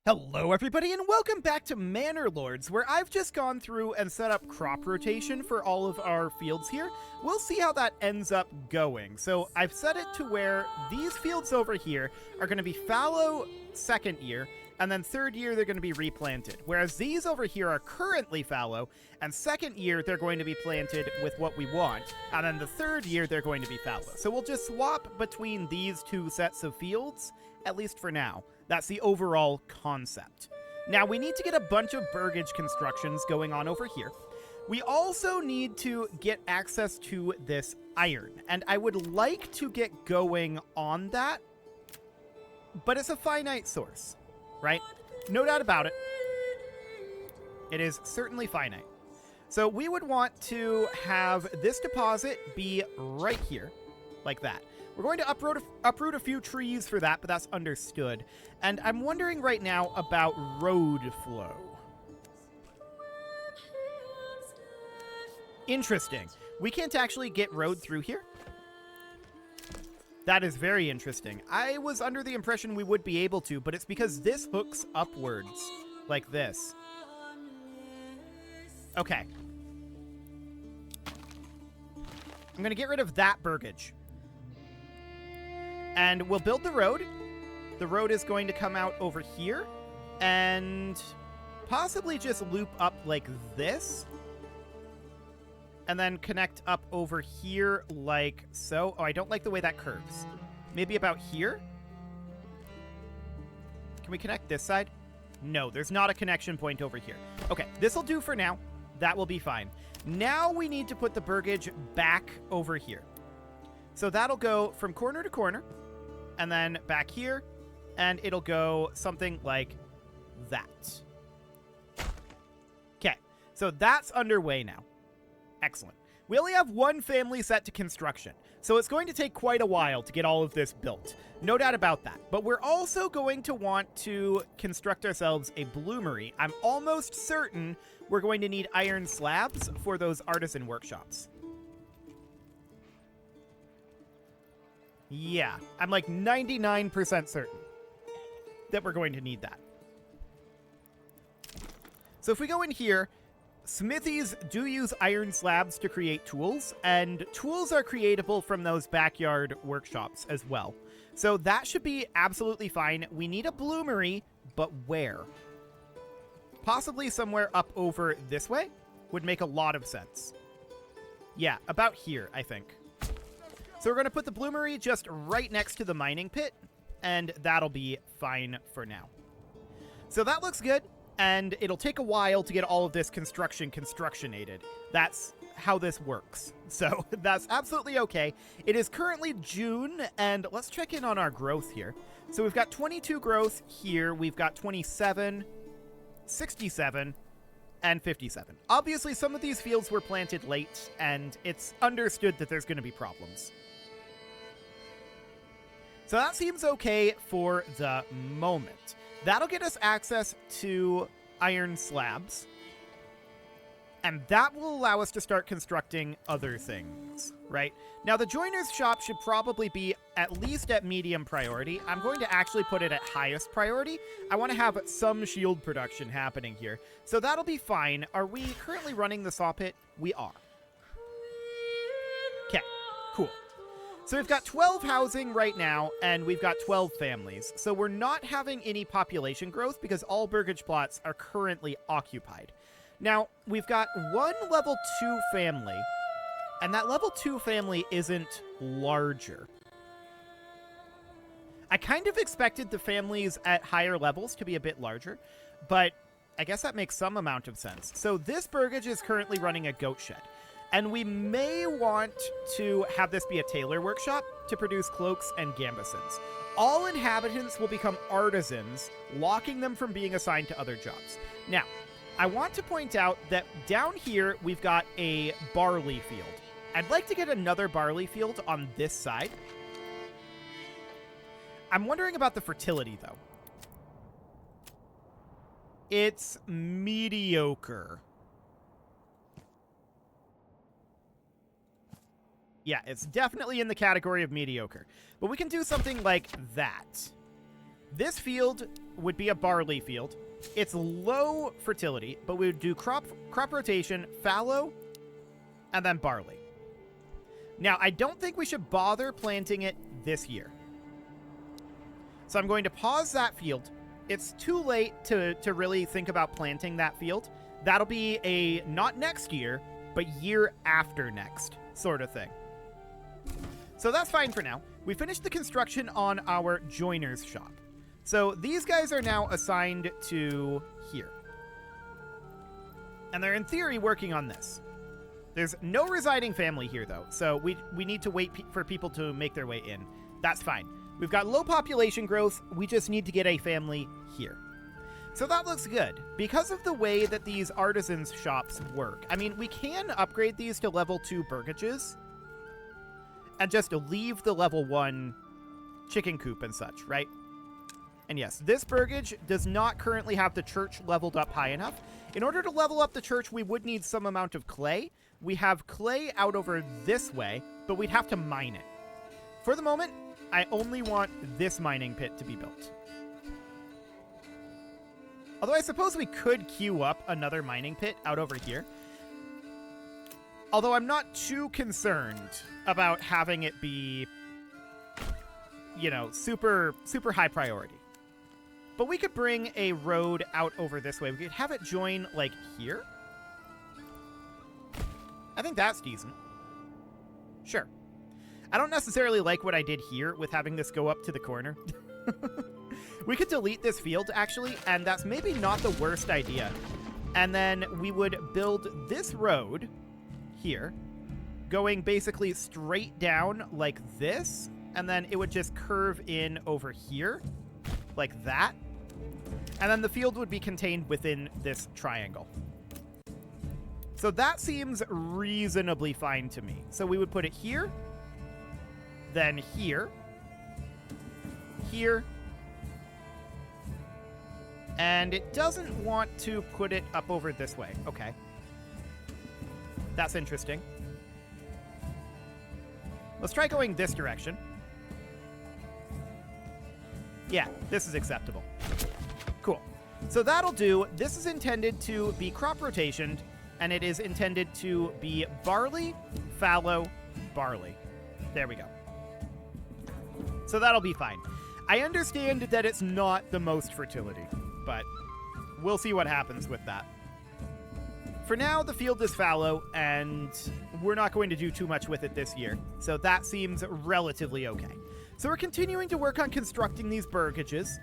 Hello everybody and welcome back to Manor Lords, where I've just gone through and set up crop rotation for all of our fields here. We'll see how that ends up going. So I've set it to where these fields over here are going to be fallow second year, and then third year they're going to be replanted. Whereas these over here are currently fallow, and second year they're going to be planted with what we want, and then the third year they're going to be fallow. So we'll just swap between these two sets of fields, at least for now. That's the overall concept. Now, we need to get a bunch of burgage constructions going on over here. We also need to get access to this iron, and I would like to get going on that, but it's a finite source, right? No doubt about it. It is certainly finite. So we would want to have this deposit be right here, like that. We're going to uproot a few trees for that, but that's understood. And I'm wondering right now about road flow. Interesting. We can't actually get road through here? That is very interesting. I was under the impression we would be able to, but it's because this hooks upwards, like this. Okay. I'm going to get rid of that burgage. And we'll build the road. The road is going to come out over here and possibly just loop up like this. And then connect up over here like so. Oh, I don't like the way that curves. Maybe about here? Can we connect this side? No, there's not a connection point over here. Okay, this will do for now. That will be fine. Now we need to put the burgage back over here. So that'll go from corner to corner. And then back here, and it'll go something like that. Okay, so that's underway now. Excellent. We only have one family set to construction, so it's going to take quite a while to get all of this built. No doubt about that. But we're also going to want to construct ourselves a bloomery. I'm almost certain we're going to need iron slabs for those artisan workshops. Yeah, I'm like 99% certain that we're going to need that. So if we go in here, smithies do use iron slabs to create tools, and tools are creatable from those backyard workshops as well. So that should be absolutely fine. We need a bloomery, but where? Possibly somewhere up over this way would make a lot of sense. Yeah, about here, I think. So we're going to put the bloomery just right next to the mining pit, and that'll be fine for now. So that looks good, and it'll take a while to get all of this constructionated. That's how this works. So that's absolutely okay. It is currently June, and let's check in on our growth here. So we've got 22 growth here. We've got 27, 67, and 57. Obviously, some of these fields were planted late, and it's understood that there's going to be problems. So that seems okay for the moment. That'll get us access to iron slabs. And that will allow us to start constructing other things, right? Now, the joiner's shop should probably be at least at medium priority. I'm going to actually put it at highest priority. I want to have some shield production happening here. So that'll be fine. Are we currently running the saw pit? We are. Okay, cool. So we've got 12 housing right now, and we've got 12 families. So we're not having any population growth because all burgage plots are currently occupied. Now, we've got one level 2 family, and that level 2 family isn't larger. I kind of expected the families at higher levels to be a bit larger, but I guess that makes some amount of sense. So this burgage is currently running a goat shed. And we may want to have this be a tailor workshop to produce cloaks and gambesons. All inhabitants will become artisans, locking them from being assigned to other jobs. Now, I want to point out that down here, we've got a barley field. I'd like to get another barley field on this side. I'm wondering about the fertility, though. It's mediocre. Yeah, it's definitely in the category of mediocre. But we can do something like that. This field would be a barley field. It's low fertility, but we would do crop rotation, fallow, and then barley. Now, I don't think we should bother planting it this year. So I'm going to pause that field. It's too late to really think about planting that field. That'll be a not next year, but year after next sort of thing. So that's fine for now. We finished the construction on our joiner's shop. So these guys are now assigned to here. And they're in theory working on this. There's no residing family here, though, so we need to wait for people to make their way in. That's fine. We've got low population growth. We just need to get a family here. So that looks good. Because of the way that these artisans' shops work, I mean, we can upgrade these to level 2 burgages and just leave the level 1 chicken coop and such, right? And yes, this burgage does not currently have the church leveled up high enough. In order to level up the church, we would need some amount of clay. We have clay out over this way, but we'd have to mine it. For the moment, I only want this mining pit to be built. Although I suppose we could queue up another mining pit out over here. Although I'm not too concerned about having it be, you know, super high priority. But we could bring a road out over this way. We could have it join, like, here. I think that's decent. Sure. I don't necessarily like what I did here with having this go up to the corner. We could delete this field, actually, and that's maybe not the worst idea. And then we would build this road here, going basically straight down like this, and then it would just curve in over here, like that. And then the field would be contained within this triangle. So that seems reasonably fine to me. So we would put it here, then here, here, and it doesn't want to put it up over this way. Okay. That's interesting. Let's try going this direction. Yeah, this is acceptable. Cool. So that'll do. This is intended to be crop rotationed, and it is intended to be barley, fallow, barley. There we go. So that'll be fine. I understand that it's not the most fertility, but we'll see what happens with that. For now, the field is fallow, and we're not going to do too much with it this year, so that seems relatively okay. So we're continuing to work on constructing these burgages,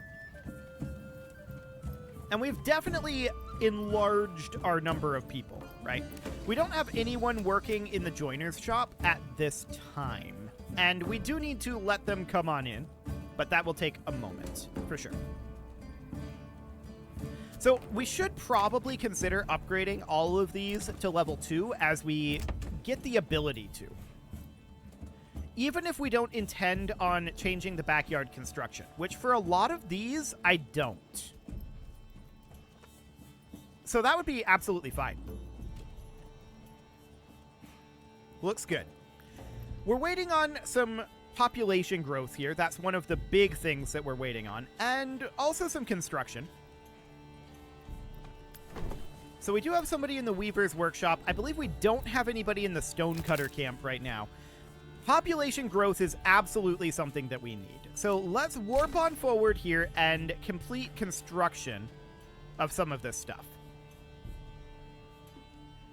and we've definitely enlarged our number of people, right? We don't have anyone working in the joiner's shop at this time, and we do need to let them come on in, but that will take a moment, for sure. So we should probably consider upgrading all of these to level 2 as we get the ability to. Even if we don't intend on changing the backyard construction, which for a lot of these, I don't. So that would be absolutely fine. Looks good. We're waiting on some population growth here. That's one of the big things that we're waiting on. And also some construction. So we do have somebody in the Weaver's Workshop. I believe we don't have anybody in the Stonecutter camp right now. Population growth is absolutely something that we need. So let's warp on forward here and complete construction of some of this stuff.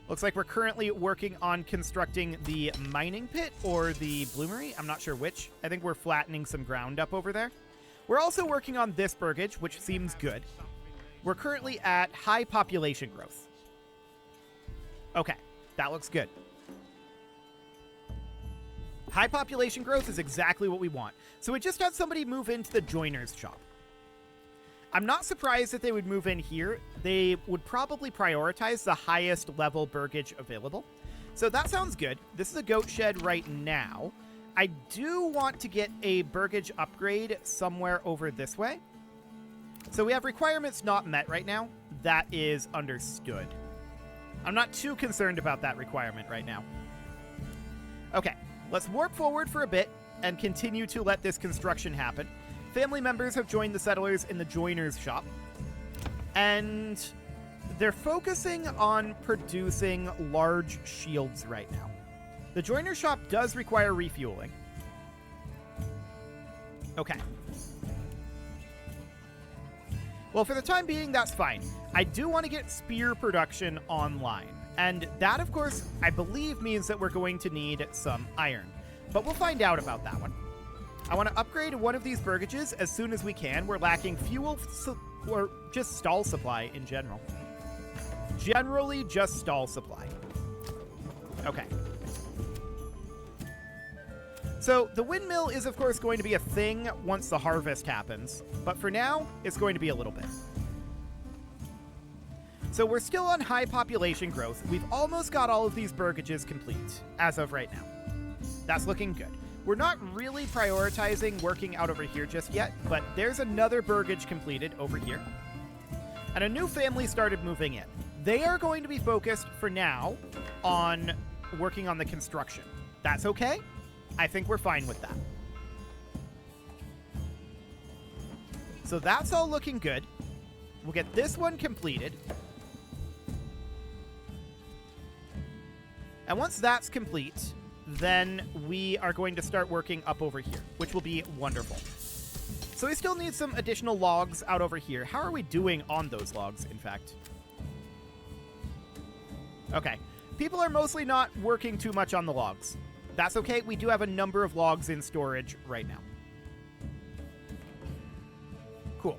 Looks like we're currently working on constructing the mining pit or the bloomery. I'm not sure which. I think we're flattening some ground up over there. We're also working on this burgage, which seems good. We're currently at high population growth. Okay, that looks good. High population growth is exactly what we want. So we just had somebody move into the joiner's shop. I'm not surprised that they would move in here. They would probably prioritize the highest level burgage available. So that sounds good. This is a goat shed right now. I do want to get a burgage upgrade somewhere over this way. So we have requirements not met right now. That is understood. I'm not too concerned about that requirement right now. Okay, let's warp forward for a bit and continue to let this construction happen. family members have joined the settlers in the joiner's shop, and they're focusing on producing large shields right now. The joiner's shop does require refueling. Okay. Well, for the time being, that's fine. I do want to get spear production online. And that, of course, I believe means that we're going to need some iron. But we'll find out about that one. I want to upgrade one of these burgages as soon as we can. We're lacking fuel or just stall supply in general. Generally, just stall supply. Okay. So the windmill is, of course, going to be a thing once the harvest happens, but for now, it's going to be a little bit. So we're still on high population growth. We've almost got all of these burgages complete, as of right now. That's looking good. We're not really prioritizing working out over here just yet, but there's another burgage completed over here. And a new family started moving in. They are going to be focused, for now, on working on the construction. That's okay. I think we're fine with that. So that's all looking good. We'll get this one completed. And once that's complete, then we are going to start working up over here, which will be wonderful. So we still need some additional logs out over here. How are we doing on those logs, in fact? Okay. People are mostly not working too much on the logs. That's okay. We do have a number of logs in storage right now. Cool.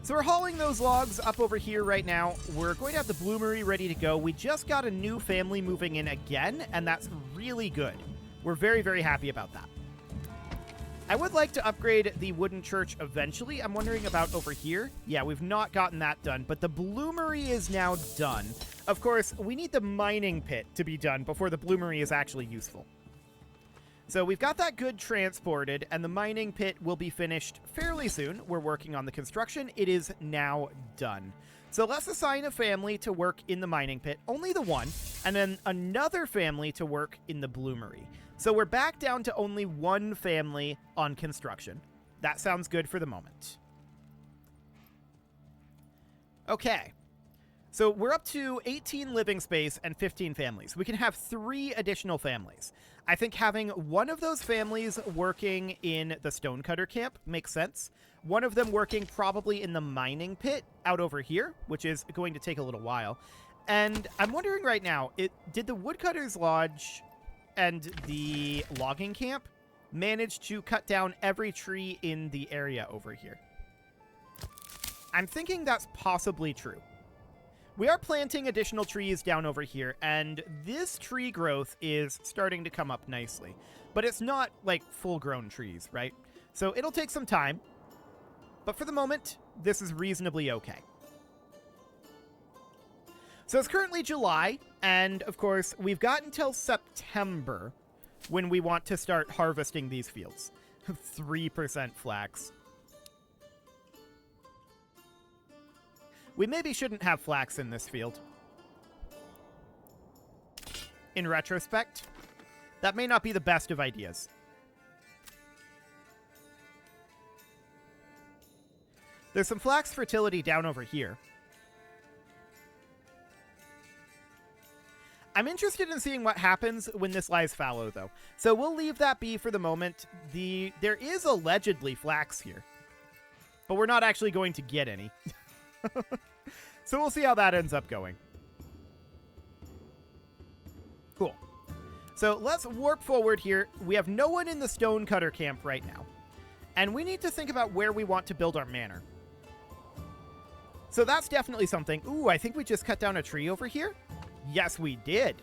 So we're hauling those logs up over here right now. We're going to have the bloomery ready to go. We just got a new family moving in again, and that's really good. We're very, very happy about that. I would like to upgrade the wooden church eventually. I'm wondering about over here. Yeah, we've not gotten that done, but the bloomery is now done. Of course, we need the mining pit to be done before the bloomery is actually useful. So we've got that good transported, and the mining pit will be finished fairly soon. We're working on the construction. It is now done. So let's assign a family to work in the mining pit, only the one, and then another family to work in the bloomery. So we're back down to only one family on construction. That sounds good for the moment. Okay. So we're up to 18 living space and 15 families. We can have 3 additional families. I think having one of those families working in the stonecutter camp makes sense. One of them working probably in the mining pit out over here, which is going to take a little while. And I'm wondering right now, did the woodcutters lodge and the logging camp manage to cut down every tree in the area over here? I'm thinking that's possibly true. We are planting additional trees down over here, and this tree growth is starting to come up nicely. But it's not, like, full-grown trees, right? So it'll take some time. But for the moment, this is reasonably okay. So it's currently July, and, of course, we've got until September when we want to start harvesting these fields. 3% flax. We maybe shouldn't have flax in this field. In retrospect, that may not be the best of ideas. There's some flax fertility down over here. I'm interested in seeing what happens when this lies fallow, though. So we'll leave that be for the moment. There is allegedly flax here, but we're not actually going to get any. So we'll see how that ends up going. Cool. So let's warp forward here. We have no one in the stonecutter camp right now. And we need to think about where we want to build our manor. So that's definitely something. Ooh, I think we just cut down a tree over here. Yes, we did.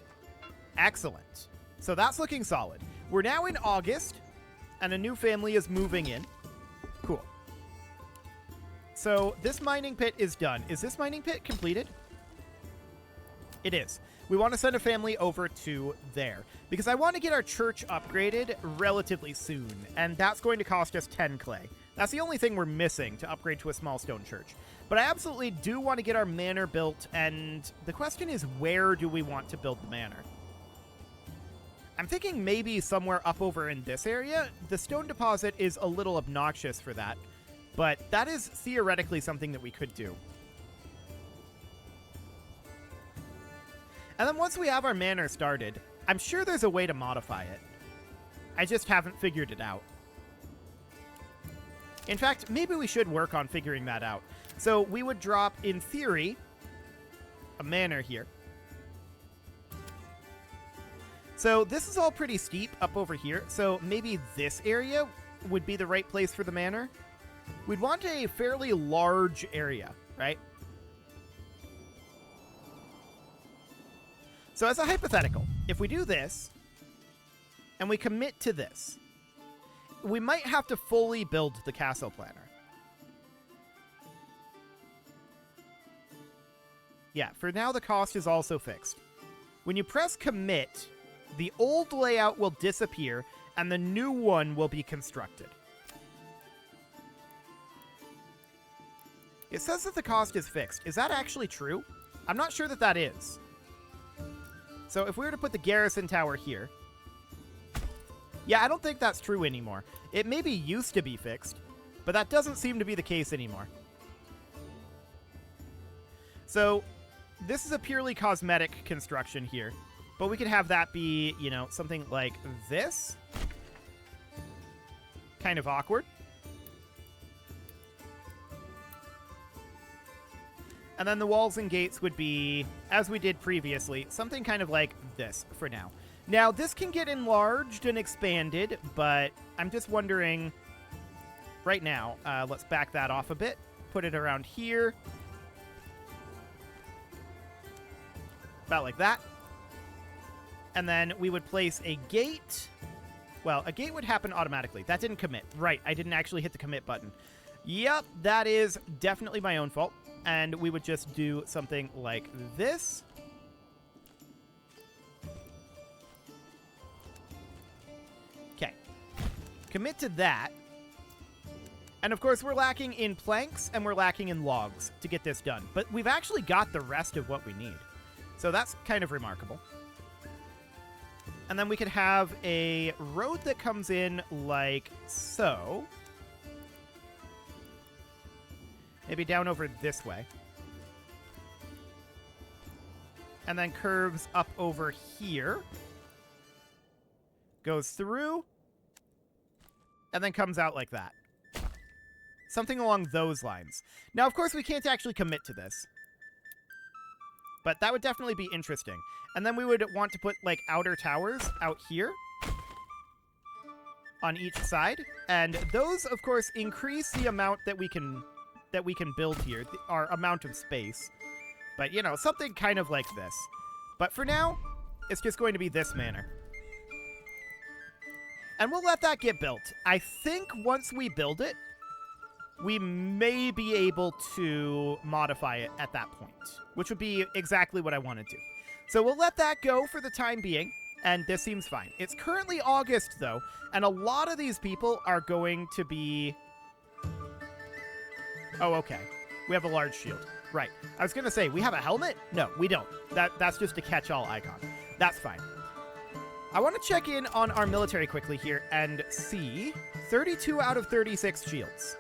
Excellent. So that's looking solid. We're now in August, and a new family is moving in. Cool. So this mining pit is done. Is this mining pit completed? It is. We want to send a family over to there because I want to get our church upgraded relatively soon, and that's going to cost us 10 clay. That's the only thing we're missing to upgrade to a small stone church. But I absolutely do want to get our manor built, and the question is, where do we want to build the manor? I'm thinking maybe somewhere up over in this area. The stone deposit is a little obnoxious for that, but that is theoretically something that we could do. And then once we have our manor started, I'm sure there's a way to modify it. I just haven't figured it out. In fact, maybe we should work on figuring that out. So we would drop, in theory, a manor here. So this is all pretty steep up over here. So maybe this area would be the right place for the manor. We'd want a fairly large area, right? So as a hypothetical, if we do this, and we commit to this, we might have to fully build the castle planner. Yeah, for now the cost is also fixed. When you press commit, the old layout will disappear and the new one will be constructed. It says that the cost is fixed. Is that actually true? I'm not sure that that is. So if we were to put the garrison tower here... Yeah, I don't think that's true anymore. It maybe used to be fixed, but that doesn't seem to be the case anymore. So this is a purely cosmetic construction here, but we could have that be, you know, something like this. Kind of awkward. And then the walls and gates would be, as we did previously, something kind of like this for now. Now, this can get enlarged and expanded, but I'm just wondering right now, let's back that off a bit, put it around here. About like that. And then we would place a gate. Well, a gate would happen automatically. That didn't commit. Right, I didn't actually hit the commit button. Yep, that is definitely my own fault. And we would just do something like this. Okay. Commit to that. And of course, we're lacking in planks and we're lacking in logs to get this done. But we've actually got the rest of what we need. So that's kind of remarkable. And then we could have a road that comes in like so. Maybe down over this way. And then curves up over here. Goes through. And then comes out like that. Something along those lines. Now, of course, we can't actually commit to this. But that would definitely be interesting. And then we would want to put, like, outer towers out here. On each side. And those, of course, increase the amount that we can build here. Our amount of space. But, you know, something kind of like this. But for now, it's just going to be this manor. And we'll let that get built. I think once we build it, we may be able to modify it at that point, which would be exactly what I want to do. So we'll let that go for the time being, and this seems fine. It's currently August, though, and a lot of these people are going to be... Oh, okay. We have a large shield. Right. I was going to say, we have a helmet? No, we don't. That's just a catch-all icon. That's fine. I want to check in on our military quickly here and see 32 out of 36 shields.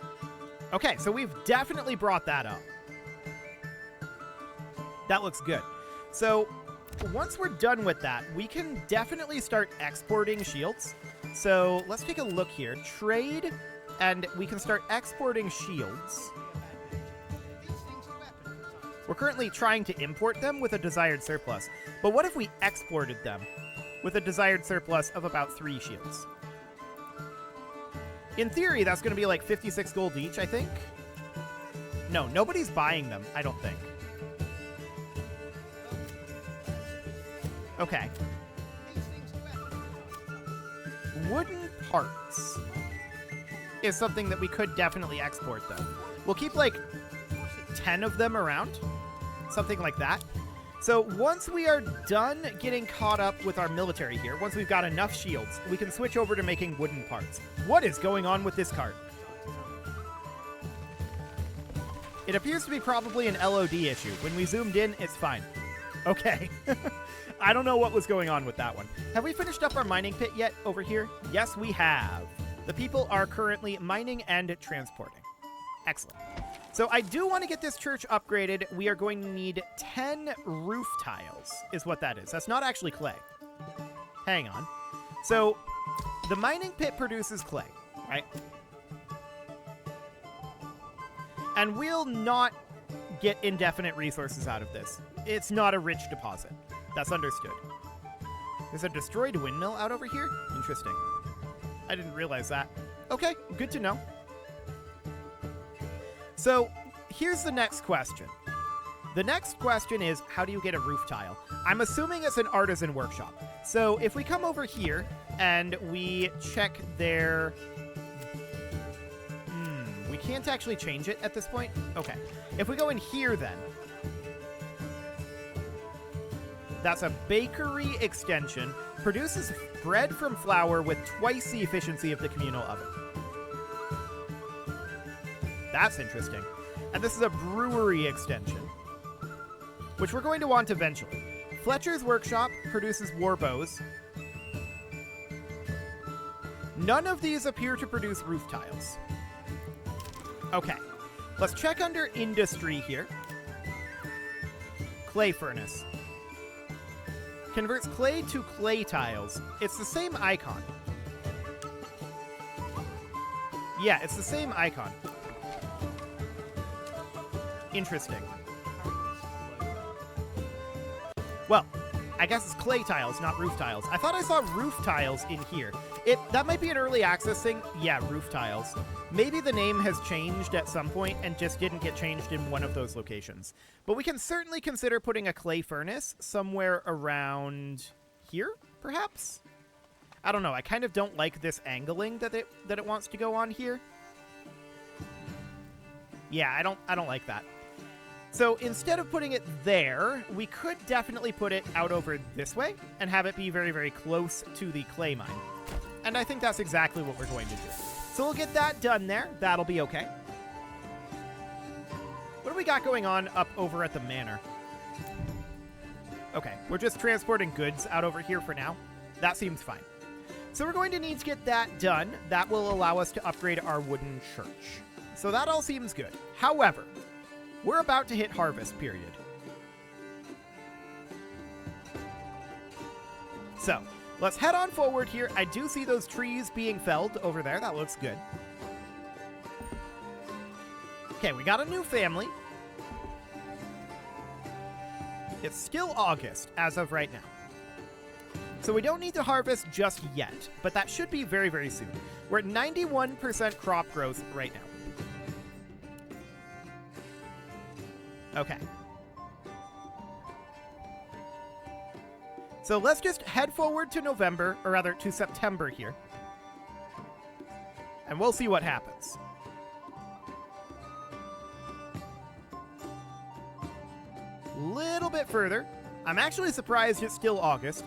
Okay, so we've definitely brought that up. That looks good. So once we're done with that, we can definitely start exporting shields. So let's take a look here. Trade, and we can start exporting shields. We're currently trying to import them with a desired surplus. But what if we exported them with a desired surplus of about 3 shields? In theory, that's going to be like 56 gold each, I think. No, nobody's buying them, I don't think. Okay. Wooden parts is something that we could definitely export, though. We'll keep, like, 10 of them around. Something like that. So once we are done getting caught up with our military here, once we've got enough shields, we can switch over to making wooden parts. What is going on with this cart? It appears to be probably an LOD issue. When we zoomed in, it's fine. Okay. I don't know what was going on with that one. Have we finished up our mining pit yet over here? Yes, we have. The people are currently mining and transporting. Excellent. So I do want to get this church upgraded. We are going to need 10 roof tiles is what that is. That's not actually clay. Hang on. So the mining pit produces clay, right? And we'll not get indefinite resources out of this. It's not a rich deposit. That's understood. There's a destroyed windmill out over here? Interesting. I didn't realize that. Okay, good to know. So, here's the next question. The next question is, how do you get a roof tile? I'm assuming it's an artisan workshop. So, if we come over here and we check their... we can't actually change it at this point? Okay. If we go in here then... That's a bakery extension. Produces bread from flour with twice the efficiency of the communal oven. That's interesting. And this is a brewery extension, which we're going to want eventually. Fletcher's Workshop produces war bows. None of these appear to produce roof tiles. Okay. Let's check under industry here. Clay furnace. Converts clay to clay tiles. It's the same icon. Yeah, it's the same icon. Interesting. Well, I guess it's clay tiles, not roof tiles. I thought I saw roof tiles in here. That might be an early access thing. Yeah, roof tiles. Maybe the name has changed at some point and just didn't get changed in one of those locations. But we can certainly consider putting a clay furnace somewhere around here, perhaps? I don't know. I kind of don't like this angling that it wants to go on here. Yeah, I don't like that. So instead of putting it there, we could definitely put it out over this way and have it be very, very close to the clay mine. And I think that's exactly what we're going to do. So we'll get that done there. That'll be okay. What do we got going on up over at the manor? Okay, we're just transporting goods out over here for now. That seems fine. So we're going to need to get that done. That will allow us to upgrade our wooden church. So that all seems good. However, we're about to hit harvest period. So, let's head on forward here. I do see those trees being felled over there. That looks good. Okay, we got a new family. It's still August as of right now. So we don't need to harvest just yet, but that should be very, very soon. We're at 91% crop growth right now. Okay. So let's just head forward to November, or rather to September here. And we'll see what happens. Little bit further. I'm actually surprised it's still August.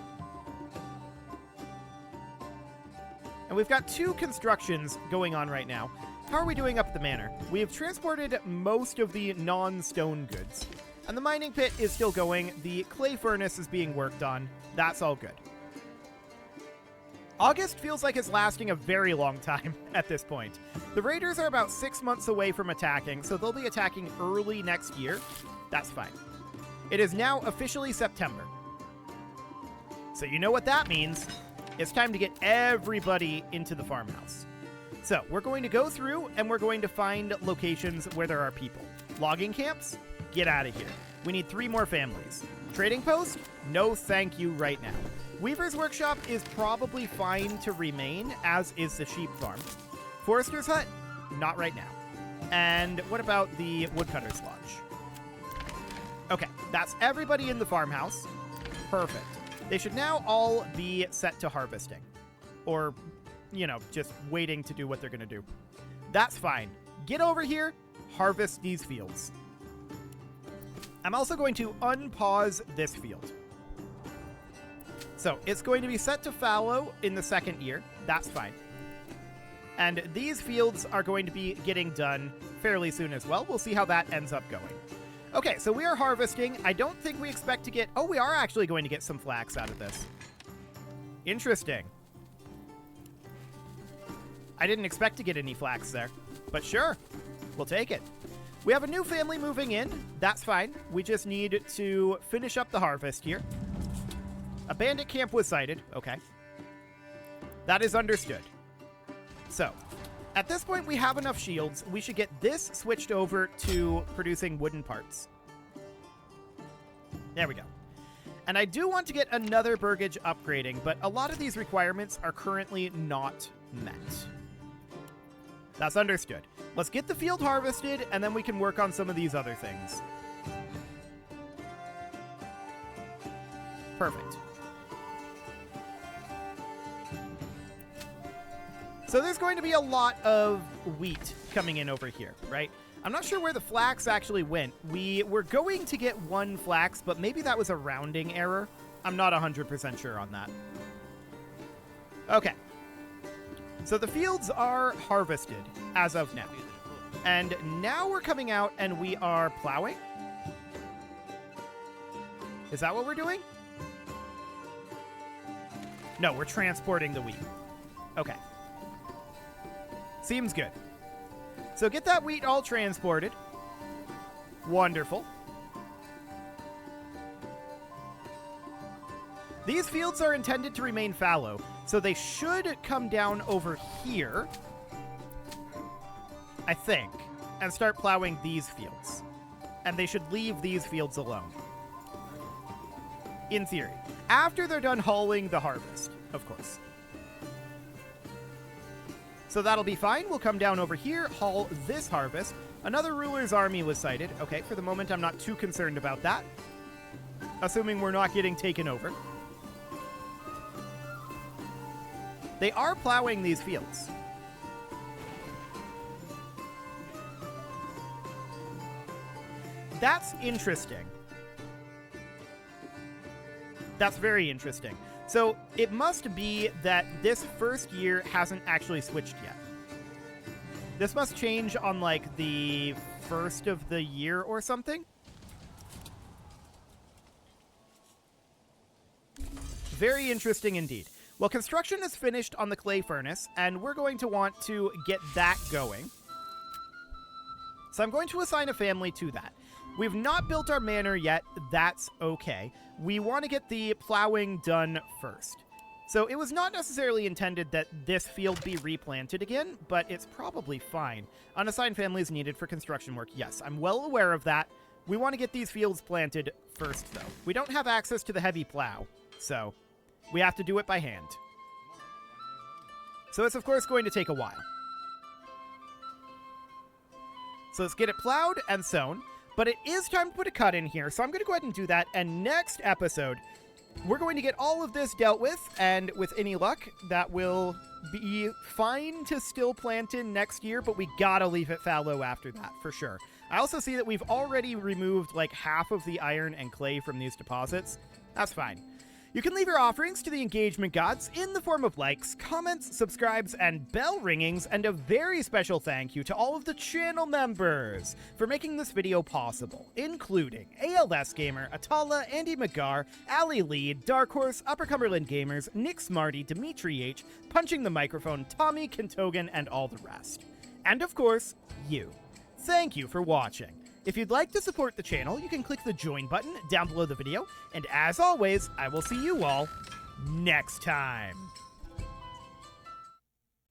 And we've got 2 constructions going on right now. How are we doing up at the manor? We have transported most of the non-stone goods. And the mining pit is still going. The clay furnace is being worked on. That's all good. August feels like it's lasting a very long time at this point. The raiders are about 6 months away from attacking, so they'll be attacking early next year. That's fine. It is now officially September. So you know what that means. It's time to get everybody into the farmhouse. So we're going to go through and we're going to find locations where there are people. Logging camps? Get out of here. We need 3 more families. Trading post? No thank you right now. Weaver's Workshop is probably fine to remain, as is the sheep farm. Forester's Hut? Not right now. And what about the Woodcutter's Lodge? Okay, that's everybody in the farmhouse. Perfect. They should now all be set to harvesting. Or, you know, just waiting to do what they're going to do. That's fine. Get over here, harvest these fields. I'm also going to unpause this field. So it's going to be set to fallow in the 2nd year. That's fine. And these fields are going to be getting done fairly soon as well. We'll see how that ends up going. Okay, so we are harvesting. I don't think we expect to get... Oh, we are actually going to get some flax out of this. Interesting. I didn't expect to get any flax there, but sure, we'll take it. We have a new family moving in. That's fine. We just need to finish up the harvest here. A bandit camp was sighted. Okay. That is understood. So, at this point, we have enough shields. We should get this switched over to producing wooden parts. There we go. And I do want to get another burgage upgrading, but a lot of these requirements are currently not met. That's understood. Let's get the field harvested, and then we can work on some of these other things. Perfect. So there's going to be a lot of wheat coming in over here, right? I'm not sure where the flax actually went. We were going to get one flax, but maybe that was a rounding error. I'm not 100% sure on that. Okay. So the fields are harvested as of now. And now we're coming out and we are plowing? Is that what we're doing? No, we're transporting the wheat. Okay. Seems good. So get that wheat all transported. Wonderful. These fields are intended to remain fallow, so they should come down over here, I think, and start plowing these fields. And they should leave these fields alone. In theory. After they're done hauling the harvest, of course. So that'll be fine. We'll come down over here, haul this harvest. Another ruler's army was sighted. Okay, for the moment, I'm not too concerned about that. Assuming we're not getting taken over. They are plowing these fields. That's interesting. That's very interesting. So it must be that this first year hasn't actually switched yet. This must change on like the first of the year or something. Very interesting indeed. Well, construction is finished on the clay furnace, and we're going to want to get that going. So I'm going to assign a family to that. We've not built our manor yet. That's okay. We want to get the plowing done first. So it was not necessarily intended that this field be replanted again, but it's probably fine. Unassigned family is needed for construction work. Yes, I'm well aware of that. We want to get these fields planted first, though. We don't have access to the heavy plow, so we have to do it by hand. So it's, of course, going to take a while. So let's get it plowed and sown. But it is time to put a cut in here, so I'm going to go ahead and do that. And next episode, we're going to get all of this dealt with, and with any luck, that will be fine to still plant in next year, but we gotta leave it fallow after that, for sure. I also see that we've already removed, like, half of the iron and clay from these deposits. That's fine. You can leave your offerings to the engagement gods in the form of likes, comments, subscribes, and bell ringings, and a very special thank you to all of the channel members for making this video possible, including ALS Gamer, Atala, Andy McGar, Ali Lee, Dark Horse, Upper Cumberland Gamers, Nick Smarty, Dimitri H, Punching the Microphone, Tommy Kentogan, and all the rest. And of course, you. Thank you for watching. If you'd like to support the channel, you can click the join button down below the video, and as always, I will see you all next time.